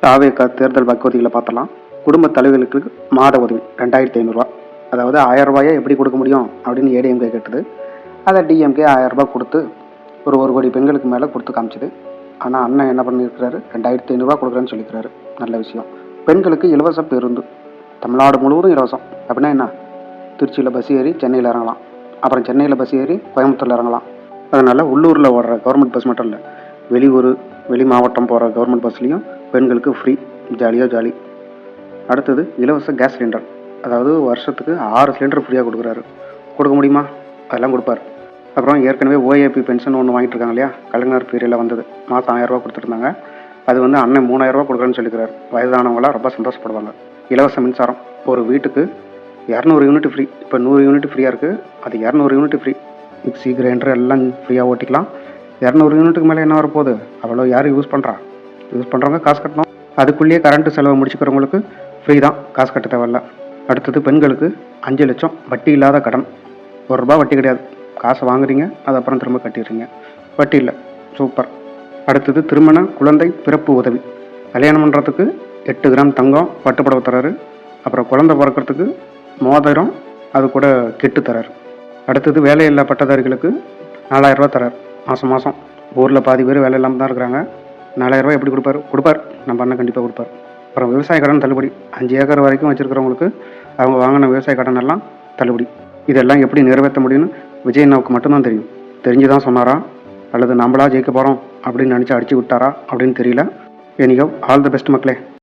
தாவேகா தேர்தல் வாக்குறுதிகளை பார்த்தலாம். குடும்ப தலைவர்களுக்கு மாத உதவி 2500 ரூபா. அதாவது 1000 ரூபாயை எப்படி கொடுக்க முடியும் அப்படின்னு ஏடிஎம்கே கேட்டது. அதை டிஎம்கே 1000 ரூபாய் கொடுத்து ஒரு கோடி பெண்களுக்கு மேலே கொடுத்து காமிச்சிது. ஆனால் அண்ணன் என்ன பண்ணியிருக்கிறாரு, 2500 ரூபா கொடுக்குறேன்னு சொல்லியிருக்கிறாரு. நல்ல விஷயம். பெண்களுக்கு இலவச பேருந்து தமிழ்நாடு முழுவதும் இலவசம். அப்படின்னா என்ன, திருச்சியில் பஸ் ஏறி சென்னையில் இறங்கலாம், அப்புறம் சென்னையில் பஸ் ஏறி கோயம்புத்தூரில் இறங்கலாம். அதனால் உள்ளூரில் ஓடுற கவர்மெண்ட் பஸ் மட்டும் இல்லை, வெளியூர் வெளி மாவட்டம் போகிற கவர்மெண்ட் பஸ்லேயும் பெண்களுக்கு ஃப்ரீ. ஜாலி. அடுத்தது இலவச கேஸ் சிலிண்டர். அதாவது வருஷத்துக்கு 6 சிலிண்டர் ஃப்ரீயாக கொடுக்குறாரு. கொடுக்க முடியுமா? அதெல்லாம் கொடுப்பார். அப்புறம் ஏற்கனவே ஓஏபி பென்ஷன் ஒன்று வாங்கிட்டு இருக்காங்க இல்லையா, கலைஞர் பீரியடில் வந்தது. மாதம் 1000 ரூபா கொடுத்துருந்தாங்க. அது வந்து அண்ணன் 3000 ரூபா கொடுக்குறேன்னு சொல்லிக்கிறார். வயதானவங்களாம் ரொம்ப சந்தோஷப்படுவாங்க. இலவச மின்சாரம் ஒரு வீட்டுக்கு 200 யூனிட் ஃப்ரீ. இப்போ 100 யூனிட் ஃப்ரீயாக இருக்குது, அது 200 யூனிட் ஃப்ரீ. மிக்சி கிரைண்டர் எல்லாம் ஃப்ரீயாக ஓட்டிக்கலாம். 200 யூனிட்டுக்கு மேலே என்ன வரப்போகுது? அவ்வளோ யார் யூஸ் பண்ணுறவங்க காசு கட்டணும். அதுக்குள்ளேயே கரண்ட்டு செலவை முடிச்சுக்கிறவங்களுக்கு ஃப்ரீ தான், காசு கட்ட தேவையில்ல. அடுத்தது பெண்களுக்கு 5 லட்சம் வட்டி இல்லாத கடன். ₹1 வட்டி கிடையாது. காசை வாங்குறீங்க, அது அப்புறம் திரும்ப கட்டிடுறீங்க, வட்டி இல்லை. சூப்பர். அடுத்தது திருமண குழந்தை பிறப்பு உதவி. கல்யாணம் பண்ணுறதுக்கு 8 கிராம் தங்கம் பட்டுப்புடவை தராரு. அப்புறம் குழந்தை பிறக்கிறதுக்கு மோதிரம், அது கூட கிட்டு தராரு. அடுத்தது வேலையில்லா பட்டதாரிகளுக்கு 4000 ரூபா தரார் மாதம். ஊரில் பாதி பேர் வேலை இல்லாமல் தான் இருக்கிறாங்க. 4000 ரூபா எப்படி கொடுப்பார்? நம்ம அண்ணன் கண்டிப்பாக கொடுப்பார். அப்புறம் விவசாய கடன் தள்ளுபடி. 5 ஏக்கர் வரைக்கும் வச்சுருக்கிறவங்களுக்கு அவங்க வாங்கின விவசாய கடன் எல்லாம் தள்ளுபடி. இதெல்லாம் எப்படி நிறைவேற்ற முடியும்னு விஜய் அண்ணாவுக்கு மட்டும்தான் தெரியும். தெரிஞ்சு தான் சொன்னாரா, அல்லது நம்மளா ஜெயிக்க போகிறோம் அப்படின்னு நினச்சி அடிச்சு விட்டாரா அப்படின்னு தெரியல. எனிகோ, ஆல் தி பெஸ்ட் மக்களே.